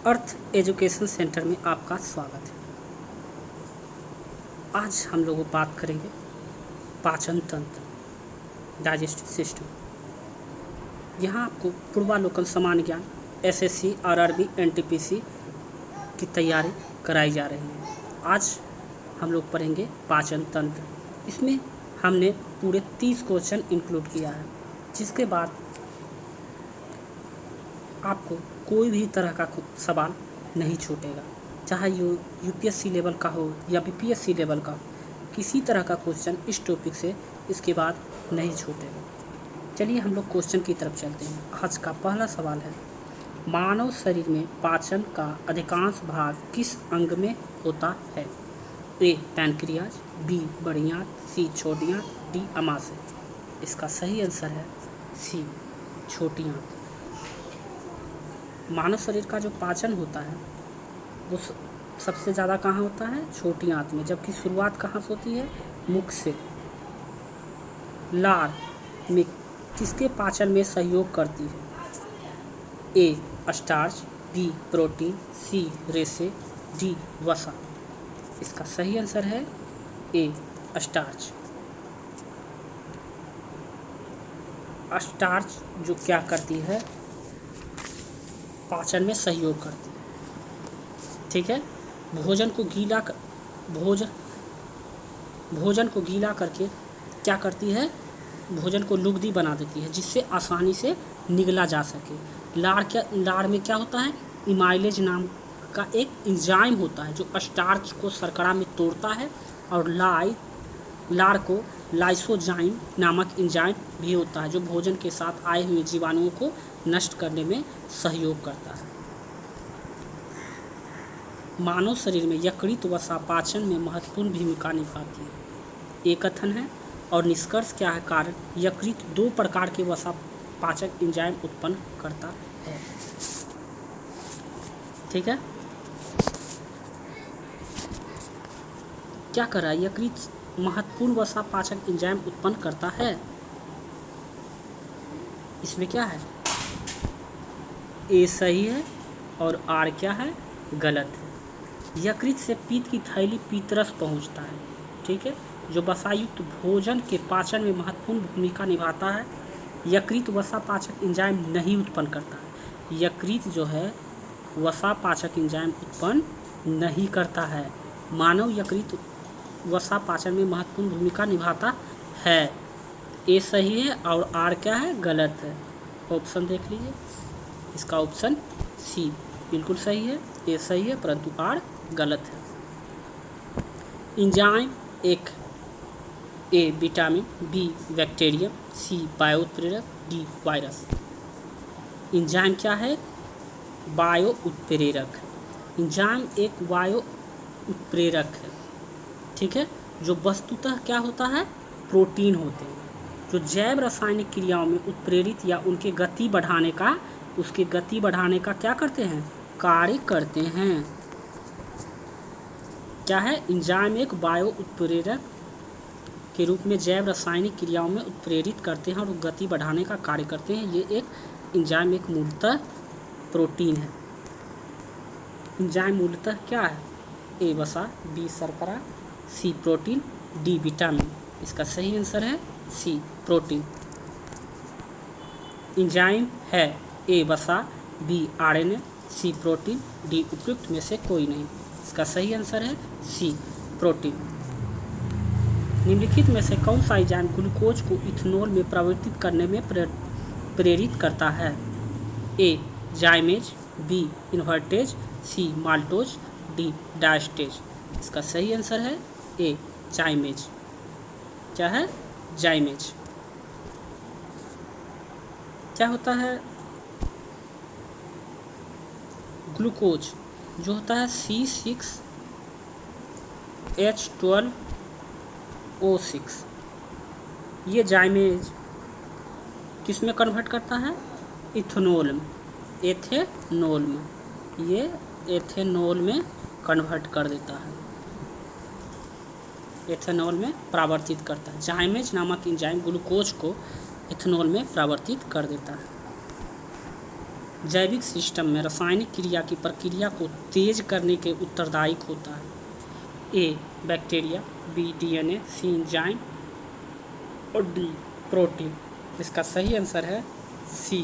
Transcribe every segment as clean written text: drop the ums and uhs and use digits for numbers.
अर्थ education centre में आपका स्वागत है। आज हम लोग बात करेंगे पाचन तंत्र, डाइजेस्टिव सिस्टम। यहाँ आपको पूर्वालोकन सामान्य ज्ञान, एसएससी, आरआरबी, एनटीपीसी की तैयारी कराई जा रही है। आज हम लोग पढ़ेंगे पाचन तंत्र। इसमें हमने पूरे 30 क्वेश्चन इंक्लूड किया है, जिसके बाद आपको कोई भी तरह का सवाल नहीं छूटेगा, चाहे यूपीएससी लेवल का हो या बीपीएससी लेवल का हो। किसी तरह का क्वेश्चन इस टॉपिक से इसके बाद नहीं छूटेगा। चलिए हम लोग क्वेश्चन की तरफ चलते हैं। आज का पहला सवाल है, मानव शरीर में पाचन का अधिकांश भाग किस अंग में होता है? ए पैनक्रियाज, बी बड़ी आंत, सी छोटी आंत, डी अमाशय। इसका सही आंसर है सी छोटी आंत। मानव शरीर का जो पाचन होता है वो सबसे ज़्यादा कहाँ होता है? छोटी आंत में, जबकि शुरुआत कहाँ से होती है? मुख से। लार में किसके पाचन में सहयोग करती है? ए स्टार्च, बी प्रोटीन, सी रेशे, डी वसा। इसका सही आंसर है ए स्टार्च। स्टार्च जो क्या करती है? पाचन में सहयोग करती है। ठीक है। भोजन को गीला करके क्या करती है? भोजन को लुगदी बना देती है, जिससे आसानी से निगला जा सके। लार में क्या होता है? इमाइलेज नाम का एक एंजाइम होता है जो स्टार्च को शर्करा में तोड़ता है, और लार को लाइसोजाइम नामक एंजाइम भी होता है जो भोजन के साथ आए हुए जीवाणुओं को नष्ट करने में सहयोग करता है। मानव शरीर में यकृत वसा पाचन में महत्वपूर्ण भूमिका निभाती है। ये कथन है और निष्कर्ष क्या है? कारण यकृत 2 प्रकार के वसा पाचक एंजाइम उत्पन्न करता है। ठीक है। क्या कर रहा है? यकृत महत्वपूर्ण वसा पाचक एंजाइम उत्पन्न करता है। इसमें क्या है? ए सही है और आर क्या है? गलत है। यकृत से पित्त की थैली पीतरस पहुंचता है। ठीक है। जो वसायुक्त भोजन के पाचन में महत्वपूर्ण भूमिका निभाता है। यकृत वसा पाचक एंजाइम नहीं उत्पन्न करता है। यकृत जो है वसा पाचक एंजाइम उत्पन्न नहीं करता है। मानव यकृत वसा पाचन में महत्वपूर्ण भूमिका निभाता है। ए सही है और आर क्या है? गलत है। ऑप्शन देख लीजिए। इसका ऑप्शन सी बिल्कुल सही है। ए सही है परंतु आर गलत है। एंजाइम एक A vitamin, B bacterium, C bio उत्प्रेरक, डी वायरस। एंजाइम क्या है? बायो उत्प्रेरक। एंजाइम एक बायो उत्प्रेरक है। ठीक है। जो वस्तुतः क्या होता है? प्रोटीन होते हैं जो जैव रासायनिक क्रियाओं में उत्प्रेरित या उसके गति बढ़ाने का क्या करते हैं? कार्य करते हैं। क्या है? एंजाइम एक बायो उत्प्रेरक के रूप में जैव रासायनिक क्रियाओं में उत्प्रेरित करते हैं और गति बढ़ाने का कार्य करते हैं। ये एक एंजाइम एक मूलतः प्रोटीन है। एंजाइम मूलतः क्या है? ए वसा, बी शर्करा, सी प्रोटीन, डी विटामिन। इसका सही आंसर है सी प्रोटीन। एंजाइम है ए वसा, बी आरएनए, सी प्रोटीन, डी उपयुक्त में से कोई नहीं। इसका सही आंसर है सी प्रोटीन। निम्नलिखित में से कौन सा एंजाइम ग्लूकोज को इथेनॉल में परिवर्तित करने में प्रेरित करता है? ए जाइमेज, बी इन्वर्टेज, सी माल्टोज, डी डायस्टेज। इसका सही आंसर है ए जाइमेज। क्या है? जाइमेज। क्या होता है? ग्लूकोज जो होता है C6H12O6, ये जाइमेज किस में कन्वर्ट करता है? इथेनॉल में, एथेनॉल में। ये एथेनॉल में कन्वर्ट कर देता है, एथेनॉल में परावर्तित करता है। जाइमेज नामक एंजाइम ग्लूकोज को इथेनॉल में परावर्तित कर देता है। जैविक सिस्टम में रासायनिक क्रिया की प्रक्रिया को तेज करने के उत्तरदायी होता है? ए बैक्टीरिया, बी डीएनए, सी एंजाइम और डी प्रोटीन। इसका सही आंसर है सी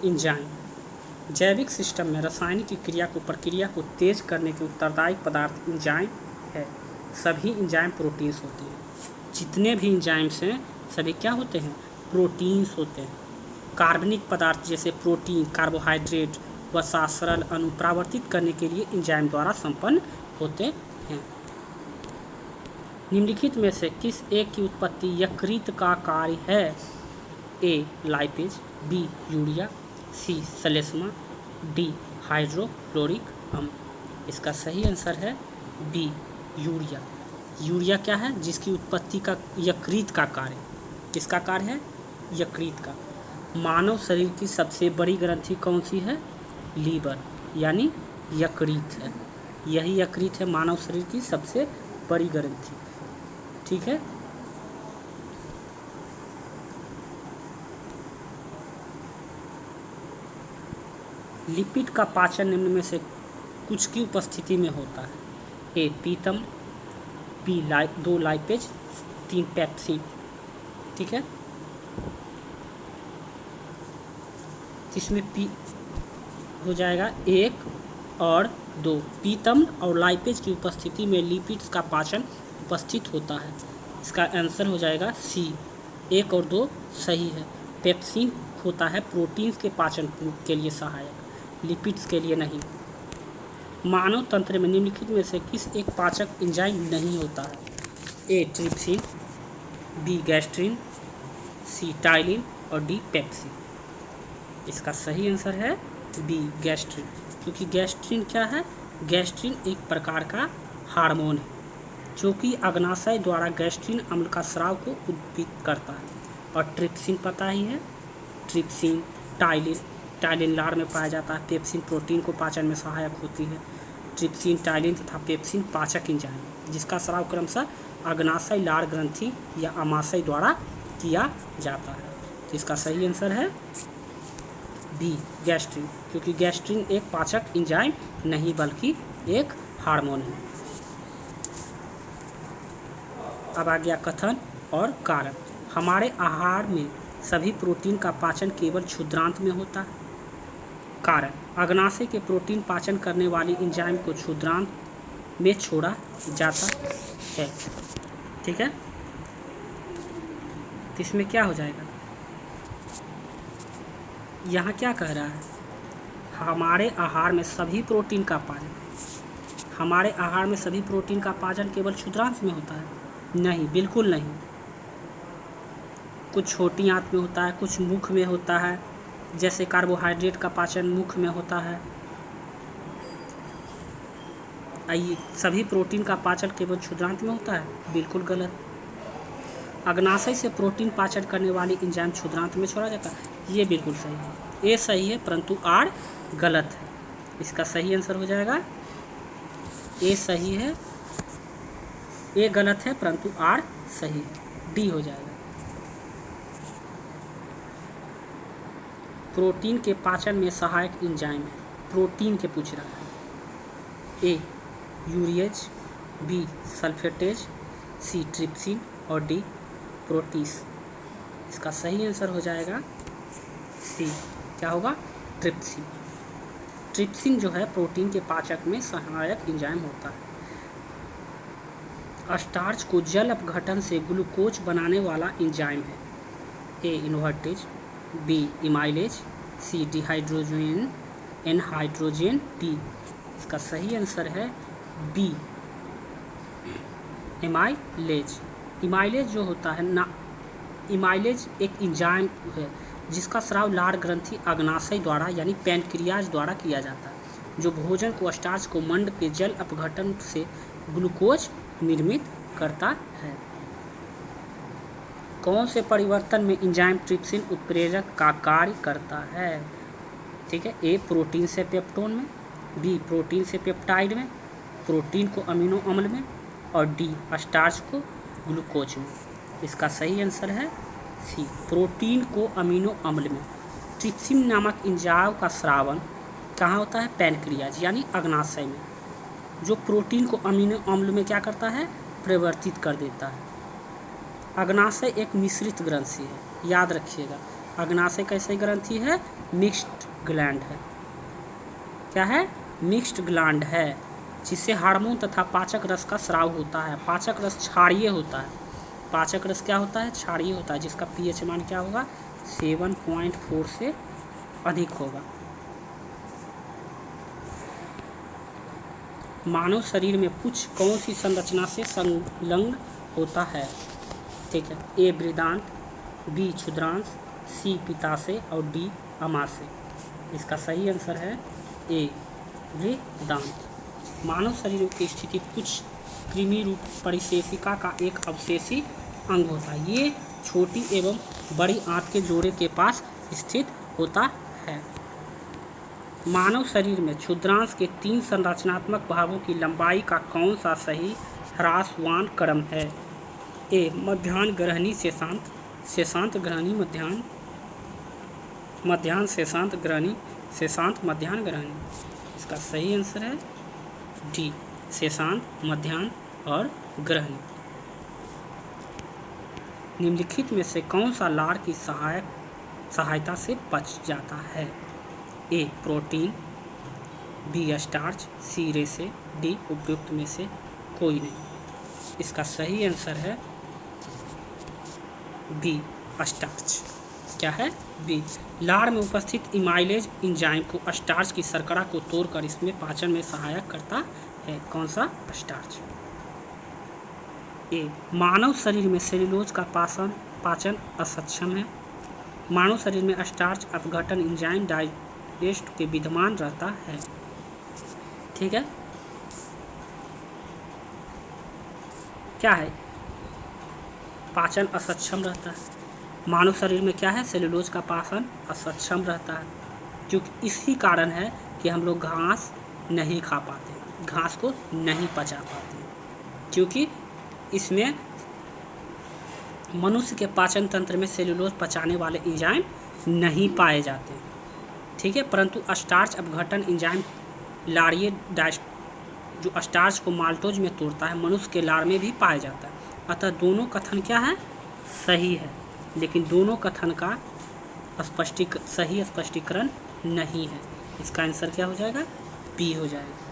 एंजाइम। जैविक सिस्टम में रासायनिक प्रक्रिया को तेज करने के उत्तरदायी पदार्थ एंजाइम है। सभी एंजाइम प्रोटीन्स होते हैं। जितने भी एंजाइम्स हैं सभी क्या होते हैं? प्रोटीन्स होते हैं। कार्बनिक पदार्थ जैसे प्रोटीन, कार्बोहाइड्रेट वसा सरल अणु परावर्तित करने के लिए एंजाइम द्वारा संपन्न होते हैं। निम्नलिखित में से किस एक की उत्पत्ति यकृत का कार्य है? ए लाइपेज, बी यूरिया, सी सलेस्मा, डी हाइड्रोक्लोरिक अम्ल। इसका सही आंसर है बी यूरिया। यूरिया क्या है? जिसकी उत्पत्ति का यकृत का कार्य। किसका कार्य है? यकृत का। मानव शरीर की सबसे बड़ी ग्रंथि कौन सी है? लीवर यानी यकृत है। यही यकृत है मानव शरीर की सबसे बड़ी ग्रंथि। ठीक है। लिपिड का पाचन निम्न में से कुछ की उपस्थिति में होता है? ए पीतम, बी दो लाइपेज, तीन पेप्सिन। ठीक है। इसमें पी हो जाएगा 1 और 2। पीतम और लाइपेज की उपस्थिति में लिपिड्स का पाचन उपस्थित होता है। इसका आंसर हो जाएगा सी। 1 और 2 सही है। पेप्सिन होता है प्रोटीन्स के पाचन के लिए सहायक, लिपिड्स के लिए नहीं। मानव तंत्र में निम्नलिखित में से किस एक पाचक एंजाइम नहीं होता है? ए ट्रिप्सिन, बी गैस्ट्रिन, सी टाइलिन और डी पेप्सिन। इसका सही आंसर है बी गैस्ट्रिन। क्योंकि गैस्ट्रिन क्या है? गैस्ट्रिन एक प्रकार का हार्मोन है जो कि अग्नाशय द्वारा गैस्ट्रिन अम्ल का स्राव को उद्दीपित करता है। और ट्रिप्सिन पता ही है, ट्रिप्सिन टाइलिन लार में पाया जाता है। पेप्सिन प्रोटीन को पाचन में सहायक होती है। ट्रिप्सिन, टाइलिन तथा पेप्सिन पाचक एंजाइम जिसका स्राव क्रमशः अग्नाशय लार ग्रंथि या आमाशय द्वारा किया जाता है। तो इसका सही आंसर है बी गैस्ट्रिन। क्योंकि गैस्ट्रिन एक पाचक एंजाइम नहीं बल्कि एक हार्मोन है। अब आ गया कथन और कारण। हमारे आहार में सभी प्रोटीन का पाचन केवल क्षुद्रांत में होता है। कारण, अग्नाशय के प्रोटीन पाचन करने वाली एंजाइम को क्षुद्रांत में छोड़ा जाता है। ठीक है। तो इसमें क्या हो जाएगा? यहाँ क्या कह रहा है? हमारे आहार में सभी प्रोटीन का पाचन, हमारे आहार में सभी प्रोटीन का पाचन केवल क्षुद्रांत में होता है? नहीं, बिल्कुल नहीं। कुछ छोटी आंत में होता है, कुछ मुख में होता है। जैसे कार्बोहाइड्रेट का पाचन मुख में होता है। आइए, सभी प्रोटीन का पाचन केवल क्षुद्रांत में होता है? बिल्कुल गलत। अग्नाशय से प्रोटीन पाचन करने वाली एंजाइम क्षुद्रांत में छोड़ा जाता है, ये बिल्कुल सही है। ए सही है परंतु आर गलत है। इसका सही आंसर हो जाएगा ए सही है, ए गलत है परंतु आर सही है, डी हो जाएगा। प्रोटीन के पाचन में सहायक एंजाइम है। प्रोटीन के पूछ रहा है। ए यूरिएज, बी सल्फेटेज, सी ट्रिप्सिन और डी प्रोटीस। इसका सही आंसर हो जाएगा सी। क्या होगा? ट्रिप्सिन। ट्रिप्सिन जो है प्रोटीन के पाचक में सहायक एंजाइम होता है। स्टार्च को जल अपघटन से ग्लूकोज बनाने वाला एंजाइम है। ए इन्वर्टेज, बी इमाइलेज, सी डिहाइड्रोजन एनहाइड्रोजन डी। इसका सही आंसर है बी इमाइलेज। इमाइलेज जो होता है ना, इमाइलेज एक एंजाइम है जिसका स्राव लार ग्रंथि अग्नाशय द्वारा यानी पैनक्रियाज द्वारा किया जाता है, जो भोजन को स्टार्च को मंड के जल अपघटन से ग्लूकोज निर्मित करता है। कौन से परिवर्तन में एंजाइम ट्रिप्सिन उत्प्रेरक का कार्य करता है? ठीक है। ए प्रोटीन से पेप्टोन में, बी प्रोटीन से पेप्टाइड में, प्रोटीन को अमीनो अम्ल में और डी स्टार्च को ग्लूकोज में। इसका सही आंसर है सी प्रोटीन को अमीनो अम्ल में। ट्रिप्सिन नामक एंजाइम का स्रावन कहाँ होता है? पैनक्रियाज यानी अग्नाशय में, जो प्रोटीन को अमीनो अम्ल में क्या करता है? परिवर्तित कर देता है। अग्नाशय एक मिश्रित ग्रंथि है, याद रखिएगा। अग्नाशय कैसे ग्रंथि है? मिक्स्ड ग्लैंड है। क्या है? मिक्स्ड ग्लैंड है, जिससे हार्मोन तथा पाचक रस का स्राव होता है। पाचक रस क्षारीय होता है। पाचक रस क्या होता है? क्षारीय होता है, जिसका पीएच मान क्या होगा? 7.4 से अधिक होगा। मानव शरीर में पुच्छ कौन सी संरचना से संलग्न होता है? ठीक है, ए बृहदांत, बी क्षुद्रांश, सी पित्ताशय और डी अमाशय। इसका सही आंसर है ए बृहदांत। मानव शरीर की स्थिति पुच्छ कृमि रूप परिशेषिका का एक अवशेषी अंग होता है। ये छोटी एवं बड़ी आंत के जोड़े के पास स्थित होता है। मानव शरीर में क्षुद्रांश के 3 संरचनात्मक भागों की लंबाई का कौन सा सही ह्रासवान क्रम है? ए मध्याह्न ग्रहणी शेषांत, शेषांत ग्रहणी मध्याह्न, मध्याह्न शेषांत ग्रहणी, शेषांत मध्याह्न ग्रहणी। इसका सही आंसर है डी शेषांत, मध्याह्न और ग्रहणी। निम्नलिखित में से कौन सा लार की सहायता से पच जाता है? ए प्रोटीन, बी स्टार्च, सी रेशे, डी उपयुक्त में से कोई नहीं। इसका सही आंसर है बी स्टार्च। क्या है? बी। लार में उपस्थित इमाइलेज एंजाइम को स्टार्च की शर्करा को तोड़कर इसमें पाचन में सहायक करता है। कौन सा? स्टार्च। ए मानव शरीर में सेल्यूलोज का पाचन असक्षम है। मानव शरीर में स्टार्च अपघटन एंजाइम डाइजेस्ट के विद्यमान रहता है। ठीक है, क्या है? पाचन असक्षम रहता है। मानव शरीर में क्या है? सेल्यूलोज का पाचन असक्षम रहता है, क्योंकि इसी कारण है कि हम लोग घास नहीं खा पाते, घास को नहीं पचा पाते, क्योंकि इसमें मनुष्य के पाचन तंत्र में सेल्यूलोज पचाने वाले एंजाइम नहीं पाए जाते। ठीक है, परंतु स्टार्च अपघटन एंजाइम लारीय डाइजेस्ट जो स्टार्च को माल्टोज में तोड़ता है, मनुष्य के लार में भी पाया जाता है। अतः दोनों कथन क्या है? सही है, लेकिन दोनों कथन का सही स्पष्टीकरण नहीं है। इसका आंसर क्या हो जाएगा? बी हो जाएगा।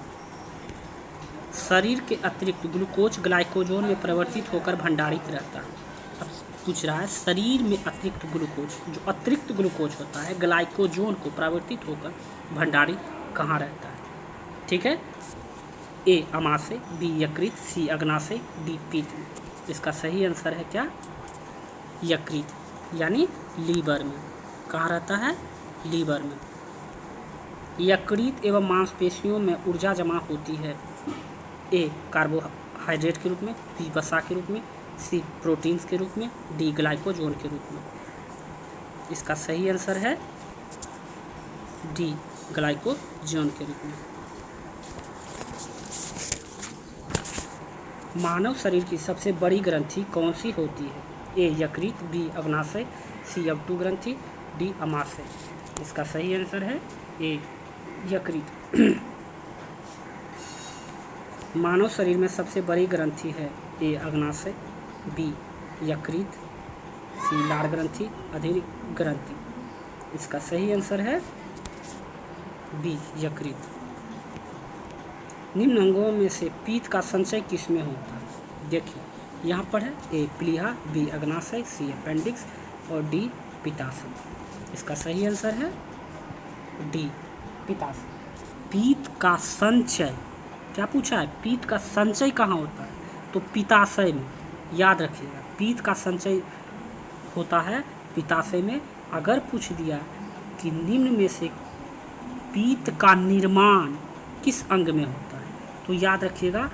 शरीर के अतिरिक्त ग्लूकोज ग्लाइकोजोन में परिवर्तित होकर भंडारित रहता है। अब पूछ रहा है शरीर में अतिरिक्त ग्लूकोज, जो अतिरिक्त ग्लूकोज होता है ग्लाइकोजोन को परिवर्तित होकर भंडारित कहाँ रहता है? ठीक है, ए अमाशय, बी यकृत, सी अग्नाशय, डी पित्त। इसका सही आंसर है क्या? यकृत यानी लीवर में। कहाँ रहता है? लीवर में। यकृत एवं मांसपेशियों में ऊर्जा जमा होती है। ए कार्बोहाइड्रेट के रूप में, बी वसा के रूप में, सी प्रोटीन्स के रूप में, डी ग्लाइकोजोन के रूप में। इसका सही आंसर है डी ग्लाइकोजोन के रूप में। मानव शरीर की सबसे बड़ी ग्रंथि कौन सी होती है? ए यकृत, बी अग्नाशय, सी अवटु ग्रंथि, डी अमाशय। इसका सही आंसर है ए यकृत। मानव शरीर में सबसे बड़ी ग्रंथि है ए अग्नाशय, बी यकृत, सी लार ग्रंथि, अधीर ग्रंथि। इसका सही आंसर है बी यकृत। निम्न अंगों में से पीत का संचय किसमें होता है? देखिए यहाँ पर है ए प्लीहा, बी अग्नाशय, सी अपेंडिक्स और डी पित्ताशय। इसका सही आंसर है डी पित्ताशय। पीत का संचय, क्या पूछा है? पीत का संचय कहाँ होता है? तो पित्ताशय में। याद रखिएगा, पीत का संचय होता है पित्ताशय में। अगर पूछ दिया कि निम्न में से पीत का निर्माण किस अंग में होता है, तो याद रखिएगा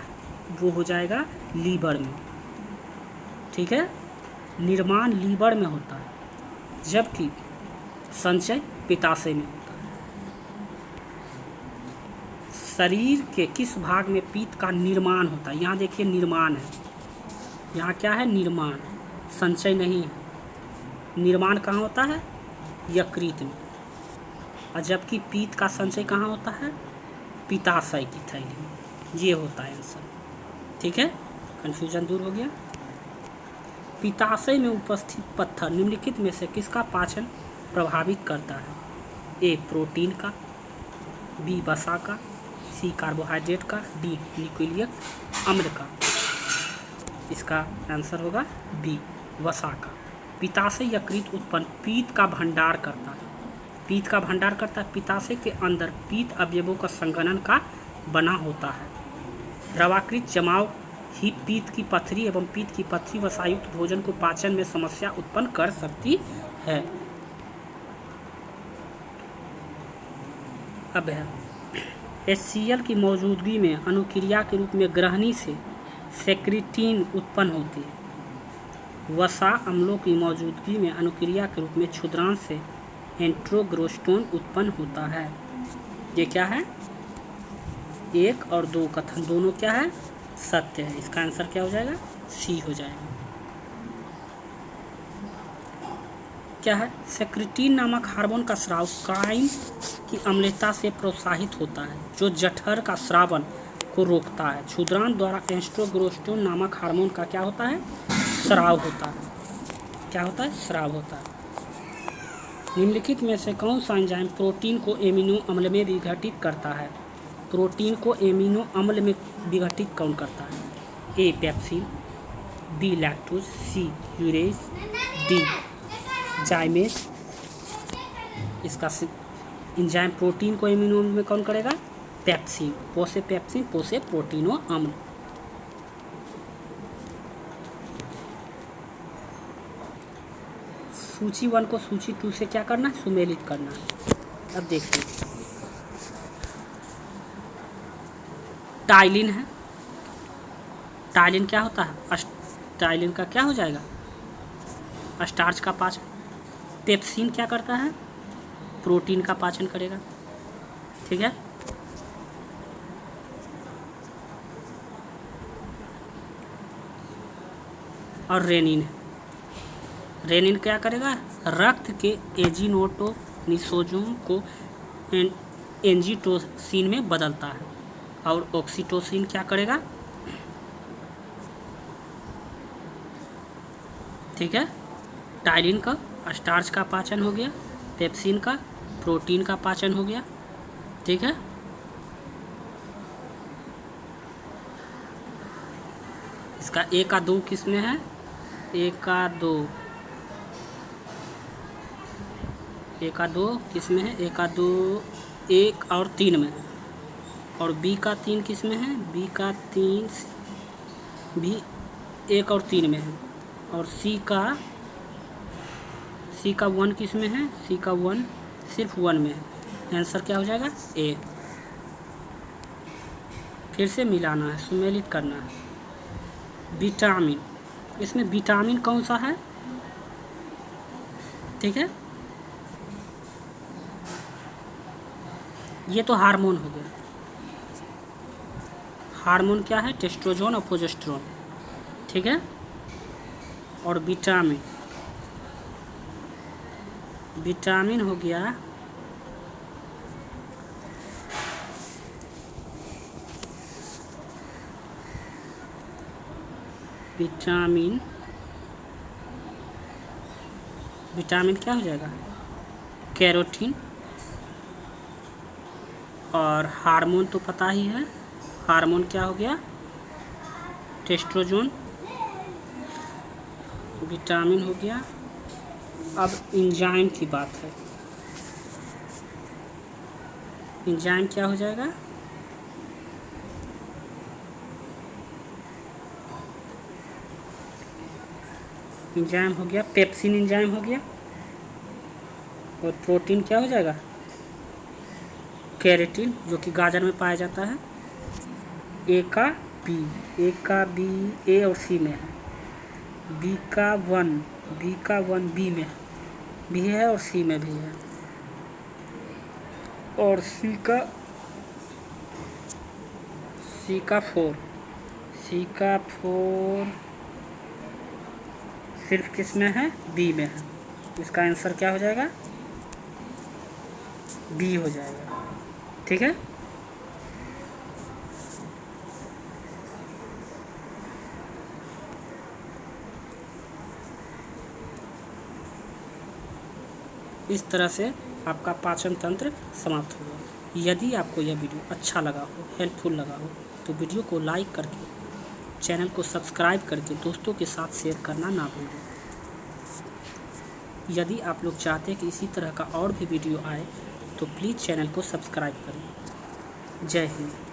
वो हो जाएगा लीवर में। ठीक है, निर्माण लीवर में होता है, जबकि संचय पित्ताशय में होता है। शरीर के किस भाग में पीत का निर्माण होता है? यहाँ देखिए निर्माण है, यहाँ क्या है? निर्माण, संचय नहीं है। निर्माण कहाँ होता है? यकृत में। और जबकि पीत का संचय कहाँ होता है? पित्ताशय की थैली में। ये होता है आंसर। ठीक है, कन्फ्यूजन दूर हो गया। पित्ताशय में उपस्थित पत्थर निम्नलिखित में से किसका पाचन प्रभावित करता है? ए प्रोटीन का, बी वसा का, सी कार्बोहाइड्रेट का, डी न्यूक्लियक अम्ल का। इसका आंसर होगा बी वसा का। पित्ताशय यकृत उत्पन्न पीत का भंडार करता है। पीत का भंडार करता है। पित्ताशय के अंदर पीत अवयवों का संघनन का बना होता है। द्रवाकृत जमाव ही पीत की पथरी एवं पीत की पथरी वसायुक्त भोजन को पाचन में समस्या उत्पन्न कर सकती है। अब है HCl की मौजूदगी में अनुक्रिया के रूप में ग्रहणी से सेक्रेटिन उत्पन्न होती है। वसा अम्लों की मौजूदगी में अनुक्रिया के रूप में क्षुद्रांश से एंट्रोग्रोस्टोन उत्पन्न होता है। ये क्या है? 1 और 2 कथन दोनों क्या है? सत्य है। इसका आंसर क्या हो जाएगा? सी हो जाएगा। क्या है? सेक्रेटिन नामक हार्मोन का स्राव काइन की अम्लता से प्रोत्साहित होता है, जो जठर का स्रावन को रोकता है। क्षुद्रांश द्वारा एस्ट्रोग्रोस्टोन नामक हार्मोन का क्या होता है? स्राव होता है। क्या होता है? स्राव होता है। निम्नलिखित में से कौन सा एंजाइम प्रोटीन को एमिनो अम्ल में विघटित करता है? प्रोटीन को एमिनो अम्ल में विघटित कौन करता है? ए पेप्सिन, बी लैक्टोज, सी यूरेज, डी जाइमेज। इसका एंजाइम प्रोटीन को एमिनो अम्ल में कौन करेगा? पेप्सिन। पोसे पेप्सिन, पोसे प्रोटीनो अम्ल। सूची 1 को सूची 2 से क्या करना है? सुमेलित करना है। अब देखिए, टाइलिन है। टाइलिन क्या होता है? टाइलिन का क्या हो जाएगा? स्टार्च का पाचन। पेप्सिन क्या करता है? प्रोटीन का पाचन करेगा। ठीक है, और रेनिन है। रेनिन क्या करेगा? रक्त के एजिनोटोनिसोजोम को एंजिटोसिन में बदलता है। और ऑक्सीटोसिन क्या करेगा? ठीक है, टाइलिन का स्टार्च का पाचन हो गया, पेप्सिन का प्रोटीन का पाचन हो गया। ठीक है, इसका 1 का 2 किस में है? 1 का 2 किस में है? 1 का 2 1 और 3 में है। और बी का 3 किस में है? बी का 3 भी 1 और 3 में है। और सी का 1 किस में है? सी का 1 सिर्फ 1 में है। आंसर क्या हो जाएगा? ए। फिर से मिलाना है, सुमेलित करना है। विटामिन, इसमें विटामिन कौन सा है? ठीक है, ये तो हार्मोन हो गया। हार्मोन क्या है? टेस्टोस्टेरोन और प्रोजेस्टेरोन। ठीक है, और विटामिन हो गया विटामिन क्या हो जाएगा? कैरोटीन। और हार्मोन तो पता ही है, हार्मोन क्या हो गया? टेस्टोस्टेरोन। विटामिन हो गया। अब एंजाइम की बात है। एंजाइम क्या हो जाएगा? एंजाइम हो गया पेप्सिन, एंजाइम हो गया। और प्रोटीन क्या हो जाएगा? कैरेटिन, जो कि गाजर में पाया जाता है। ए का बी ए और सी में है। बी का 1 बी में भी है और सी में भी है। और सी का 4 सिर्फ किस में है? बी में है। इसका आंसर क्या हो जाएगा? बी हो जाएगा। ठीक है, इस तरह से आपका पाचन तंत्र समाप्त होगा। यदि आपको यह वीडियो अच्छा लगा हो, हेल्पफुल लगा हो, तो वीडियो को लाइक करके, चैनल को सब्सक्राइब करके दोस्तों के साथ शेयर करना ना भूलें। यदि आप लोग चाहते हैं कि इसी तरह का और भी वीडियो आए तो प्लीज़ चैनल को सब्सक्राइब करें। जय हिंद।